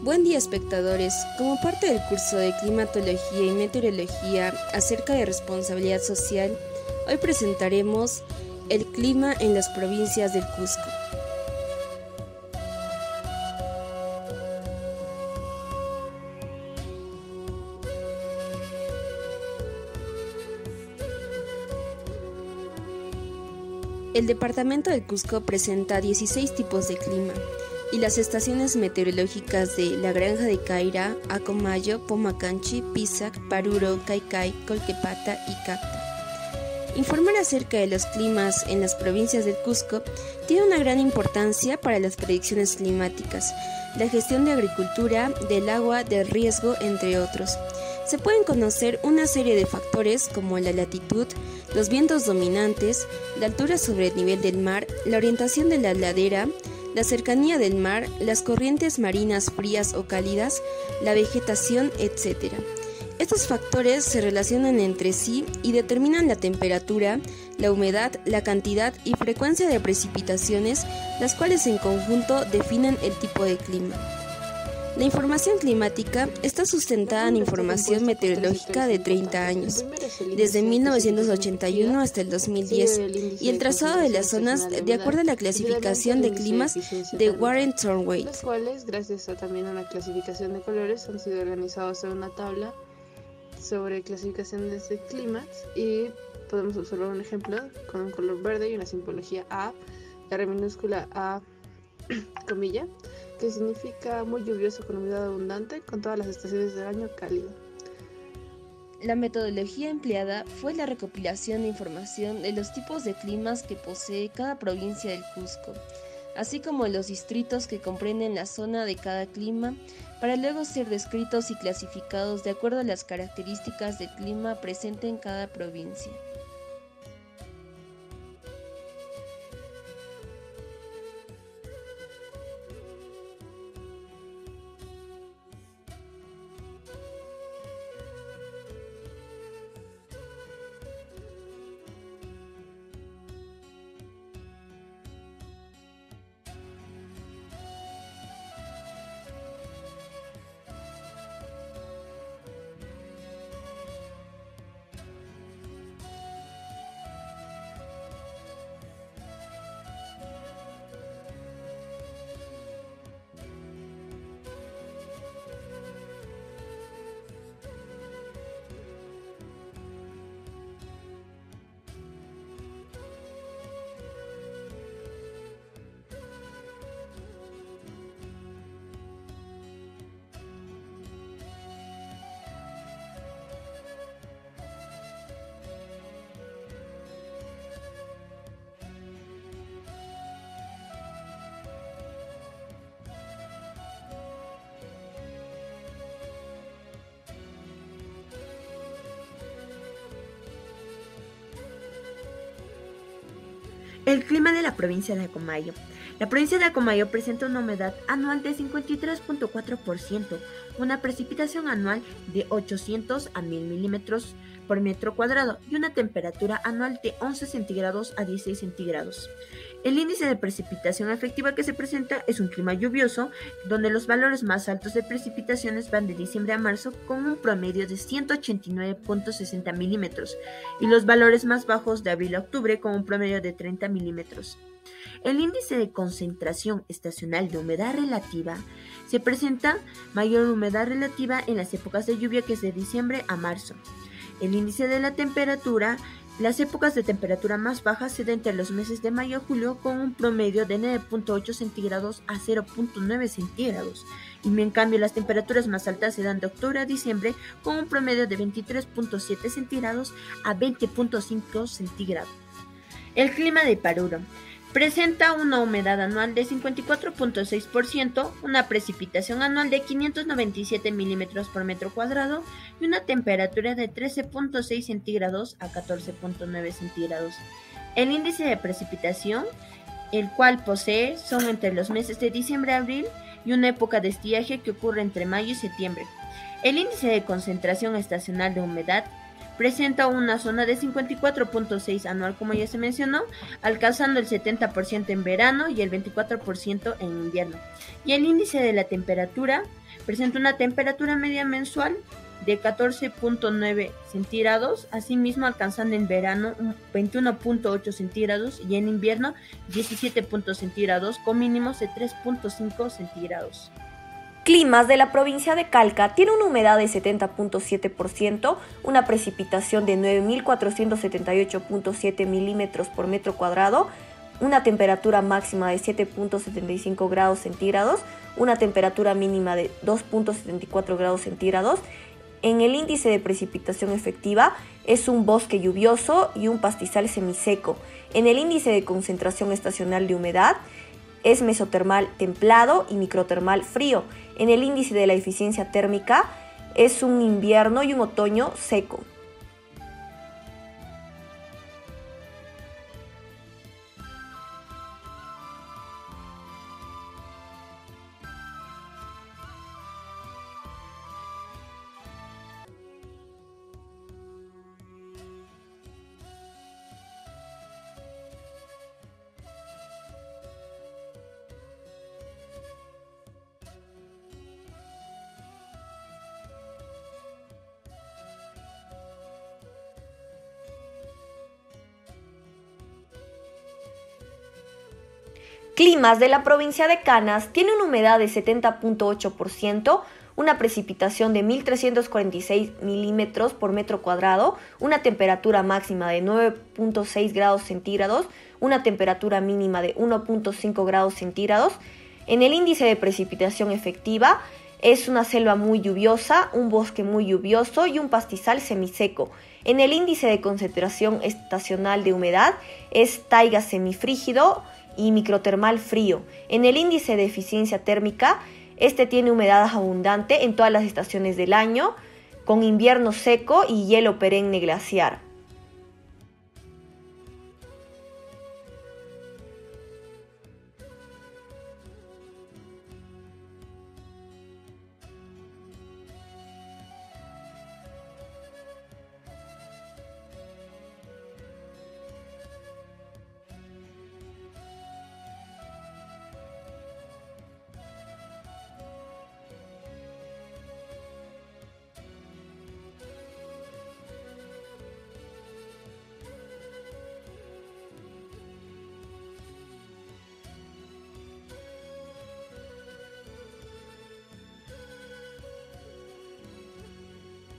Buen día, espectadores. Como parte del curso de climatología y meteorología acerca de responsabilidad social, hoy presentaremos el clima en las provincias del Cusco. El departamento del Cusco presenta 16 tipos de clima y las estaciones meteorológicas de La Granja de Caira, Acomayo, Pomacanchi, Pisac, Paruro, Caicay, Colquepata y Cacta. Informar acerca de los climas en las provincias del Cusco tiene una gran importancia para las predicciones climáticas, la gestión de agricultura, del agua, del riesgo, entre otros. Se pueden conocer una serie de factores como la latitud, los vientos dominantes, la altura sobre el nivel del mar, la orientación de la ladera, la cercanía del mar, las corrientes marinas frías o cálidas, la vegetación, etc. Estos factores se relacionan entre sí y determinan la temperatura, la humedad, la cantidad y frecuencia de precipitaciones, las cuales en conjunto definen el tipo de clima. La información climática está sustentada en información meteorológica de 30 años, desde 1981 hasta el 2010, y el trazado de las zonas de acuerdo a la clasificación de climas de Warren Thornway. Los cuales, gracias también a una clasificación de colores, han sido organizados en una tabla sobre clasificaciones de climas, y podemos observar un ejemplo con un color verde y una simbología A, la R minúscula A, comilla, que significa muy lluvioso con humedad abundante, con todas las estaciones del año cálido. La metodología empleada fue la recopilación de información de los tipos de climas que posee cada provincia del Cusco, así como los distritos que comprenden la zona de cada clima, para luego ser descritos y clasificados de acuerdo a las características del clima presente en cada provincia. El clima de la provincia de Acomayo. La provincia de Acomayo presenta una humedad anual de 53.4%, una precipitación anual de 800 a 1000 milímetros por metro cuadrado y una temperatura anual de 11 centígrados a 16 centígrados. El índice de precipitación efectiva que se presenta es un clima lluvioso, donde los valores más altos de precipitaciones van de diciembre a marzo con un promedio de 189.60 milímetros y los valores más bajos de abril a octubre con un promedio de 30 milímetros. El índice de concentración estacional de humedad relativa se presenta mayor humedad relativa en las épocas de lluvia, que es de diciembre a marzo. El índice de la temperatura, las épocas de temperatura más bajas se dan entre los meses de mayo a julio con un promedio de 9.8 centígrados a 0.9 centígrados. Y en cambio las temperaturas más altas se dan de octubre a diciembre con un promedio de 23.7 centígrados a 20.5 centígrados. El clima de Paruro presenta una humedad anual de 54.6%, una precipitación anual de 597 milímetros por metro cuadrado y una temperatura de 13.6 centígrados a 14.9 centígrados. El índice de precipitación, el cual posee, son entre los meses de diciembre a abril y una época de estiaje que ocurre entre mayo y septiembre. El índice de concentración estacional de humedad presenta una zona de 54.6 anual, como ya se mencionó, alcanzando el 70% en verano y el 24% en invierno. Y el índice de la temperatura presenta una temperatura media mensual de 14.9 centígrados, asimismo alcanzando en verano 21.8 centígrados y en invierno 17 centígrados, con mínimos de 3.5 centígrados. Climas de la provincia de Calca tiene una humedad de 70.7%, una precipitación de 9.478.7 milímetros por metro cuadrado, una temperatura máxima de 7.75 grados centígrados, una temperatura mínima de 2.74 grados centígrados. En el índice de precipitación efectiva es un bosque lluvioso y un pastizal semiseco. En el índice de concentración estacional de humedad es mesotermal templado y microtermal frío. En el índice de la eficiencia térmica es un invierno y un otoño seco. Climas de la provincia de Canas tiene una humedad de 70.8%, una precipitación de 1.346 milímetros por metro cuadrado, una temperatura máxima de 9.6 grados centígrados, una temperatura mínima de 1.5 grados centígrados. En el índice de precipitación efectiva es una selva muy lluviosa, un bosque muy lluvioso y un pastizal semiseco. En el índice de concentración estacional de humedad es taiga semifrígido y microtermal frío. En el índice de eficiencia térmica, este tiene humedad abundante en todas las estaciones del año, con invierno seco y hielo perenne glaciar.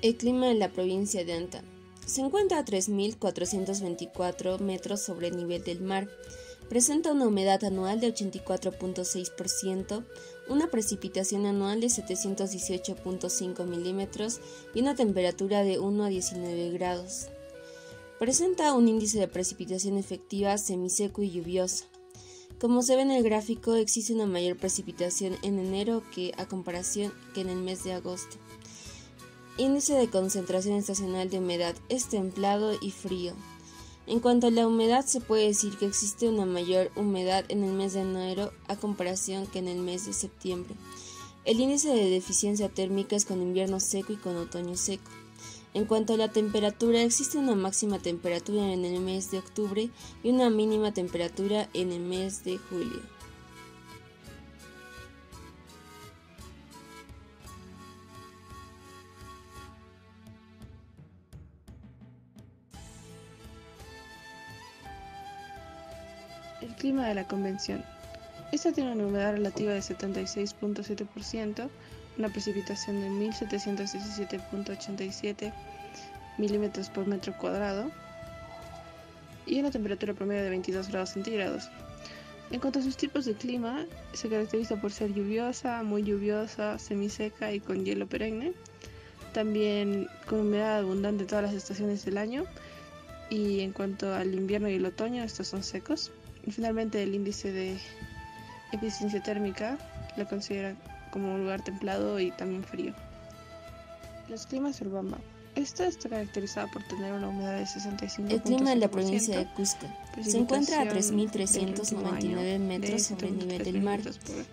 El clima en la provincia de Anta se encuentra a 3.424 metros sobre el nivel del mar. Presenta una humedad anual de 84.6%, una precipitación anual de 718.5 milímetros y una temperatura de 1 a 19 grados. Presenta un índice de precipitación efectiva semiseco y lluvioso. Como se ve en el gráfico, existe una mayor precipitación en enero que a comparación que en el mes de agosto. Índice de concentración estacional de humedad es templado y frío. En cuanto a la humedad, se puede decir que existe una mayor humedad en el mes de enero a comparación que en el mes de septiembre. El índice de deficiencia térmica es con invierno seco y con otoño seco. En cuanto a la temperatura, existe una máxima temperatura en el mes de octubre y una mínima temperatura en el mes de julio. El clima de la convención. Esta tiene una humedad relativa de 76.7%, una precipitación de 1.717.87 milímetros por metro cuadrado y una temperatura promedio de 22 grados centígrados. En cuanto a sus tipos de clima, se caracteriza por ser lluviosa, muy lluviosa, semiseca y con hielo perenne, también con humedad abundante en todas las estaciones del año, y en cuanto al invierno y el otoño, estos son secos. Y finalmente el índice de eficiencia térmica la considera como un lugar templado y también frío. Los climas Urbamba. Esta está caracterizada por tener una humedad de 65%. El clima de la provincia de Cusco se encuentra a 3.399 metros sobre el nivel del mar.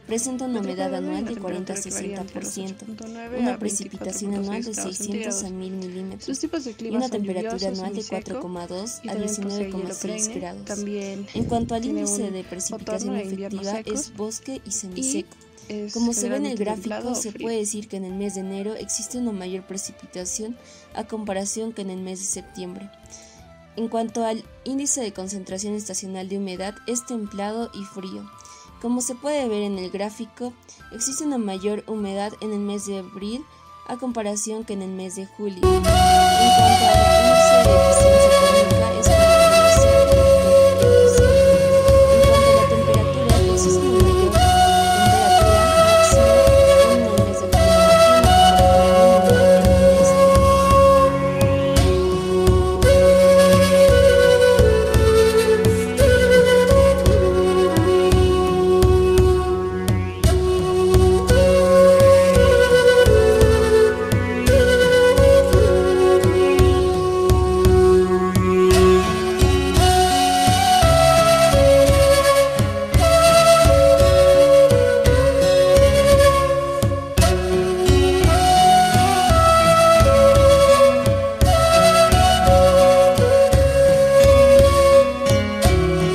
Presenta una humedad anual de 40 a 60%, una precipitación anual de 600 a 1.000 milímetros y una temperatura anual de 4,2 a 19,6 grados. En cuanto al índice de precipitación efectiva, es bosque y semiseco. Como se ve en el gráfico, se puede decir que en el mes de enero existe una mayor precipitación a comparación que en el mes de septiembre. En cuanto al índice de concentración estacional de humedad, es templado y frío. Como se puede ver en el gráfico, existe una mayor humedad en el mes de abril a comparación que en el mes de julio. En cuanto al índice de eficiencia térmica, es en cuanto a la temperatura, existe una mayor temperatura máxima en el mes de octubre y una temperatura mínima en el mes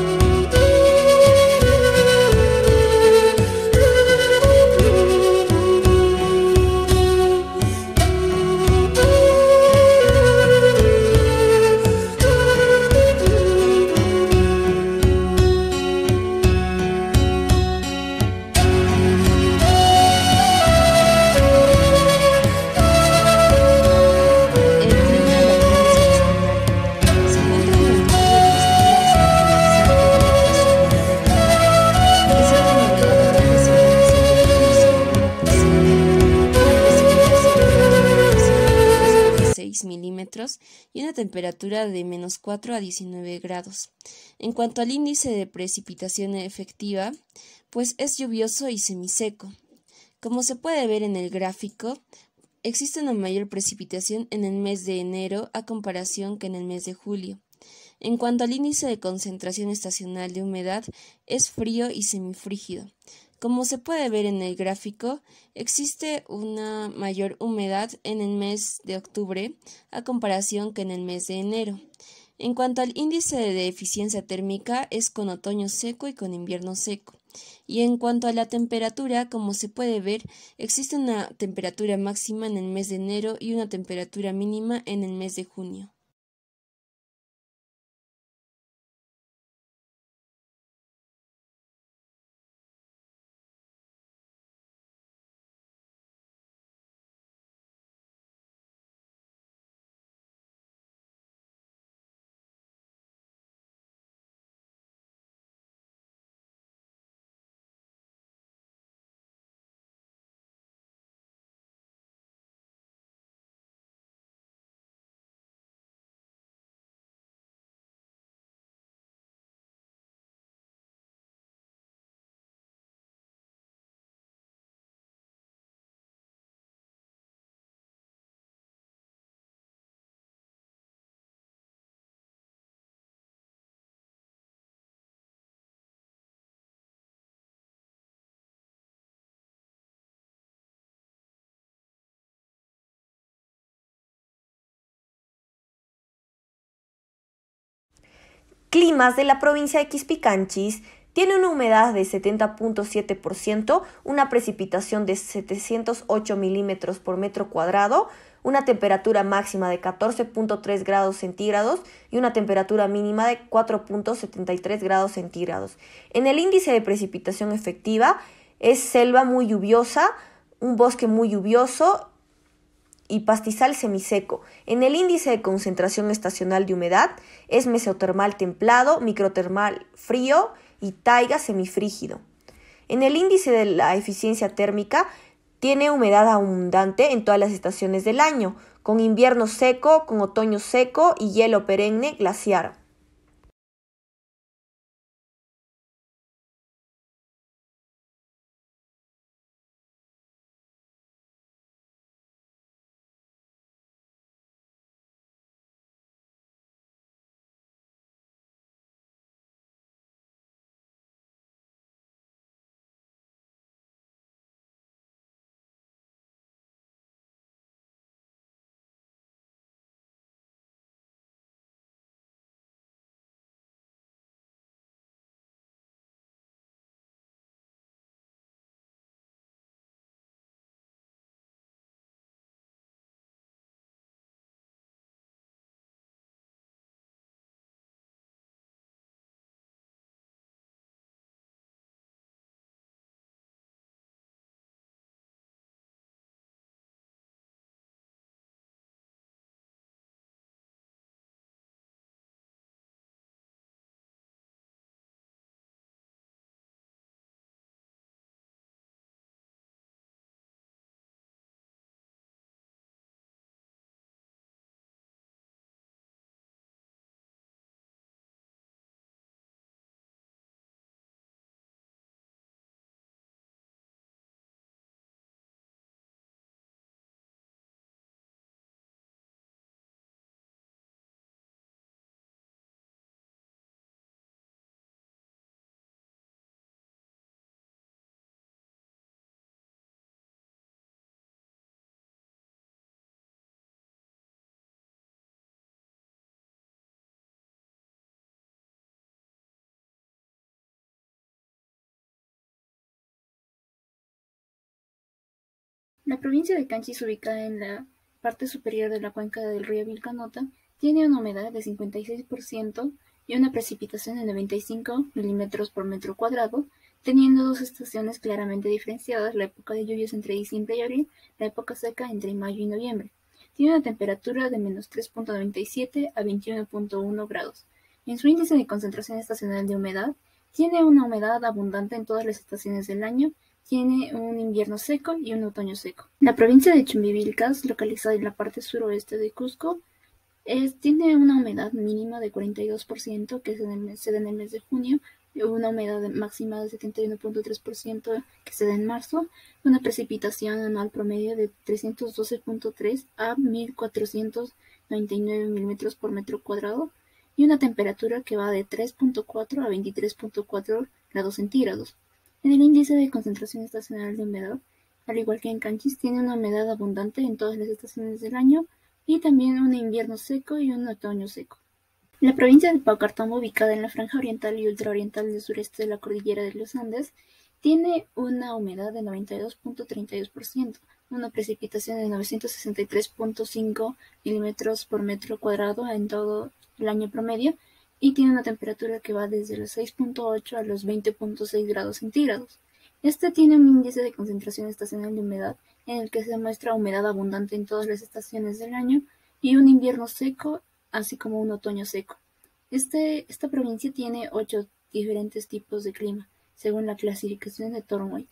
de milímetros y una temperatura de menos 4 a 19 grados. En cuanto al índice de precipitación efectiva, pues es lluvioso y semiseco. Como se puede ver en el gráfico, existe una mayor precipitación en el mes de enero a comparación que en el mes de julio. En cuanto al índice de concentración estacional de humedad, es frío y semifrígido. Como se puede ver en el gráfico, existe una mayor humedad en el mes de octubre a comparación que en el mes de enero. En cuanto al índice de eficiencia térmica, es con otoño seco y con invierno seco. Y en cuanto a la temperatura, como se puede ver, existe una temperatura máxima en el mes de enero y una temperatura mínima en el mes de junio. Climas de la provincia de Quispicanchis tiene una humedad de 70.7%, una precipitación de 708 milímetros por metro cuadrado, una temperatura máxima de 14.3 grados centígrados y una temperatura mínima de 4.73 grados centígrados. En el índice de precipitación efectiva es selva muy lluviosa, un bosque muy lluvioso y pastizal semiseco. En el índice de concentración estacional de humedad es mesotermal templado, microtermal frío y taiga semifrígido. En el índice de la eficiencia térmica tiene humedad abundante en todas las estaciones del año, con invierno seco, con otoño seco y hielo perenne glaciar. La provincia de Canchis, ubicada en la parte superior de la cuenca del río Vilcanota, tiene una humedad de 56% y una precipitación de 95 milímetros por metro cuadrado, teniendo dos estaciones claramente diferenciadas: la época de lluvias entre diciembre y abril, la época seca entre mayo y noviembre. Tiene una temperatura de -3.97 a 21.1 grados. En su índice de concentración estacional de humedad, tiene una humedad abundante en todas las estaciones del año. Tiene un invierno seco y un otoño seco. La provincia de Chumbivilcas, localizada en la parte suroeste de Cusco, tiene una humedad mínima de 42% que se da en el mes de junio, una humedad máxima de 71.3% que se da en marzo, una precipitación anual promedio de 312.3 a 1.499 milímetros por metro cuadrado y una temperatura que va de 3.4 a 23.4 grados centígrados. En el índice de concentración estacional de humedad, al igual que en Canchis, tiene una humedad abundante en todas las estaciones del año y también un invierno seco y un otoño seco. La provincia de Paucartambo, ubicada en la franja oriental y ultraoriental del sureste de la cordillera de los Andes, tiene una humedad de 92.32%, una precipitación de 963.5 milímetros por metro cuadrado en todo el año promedio y tiene una temperatura que va desde los 6.8 a los 20.6 grados centígrados. Este tiene un índice de concentración estacional de humedad en el que se muestra humedad abundante en todas las estaciones del año y un invierno seco, así como un otoño seco. Esta provincia tiene 8 diferentes tipos de clima, según la clasificación de Thornway.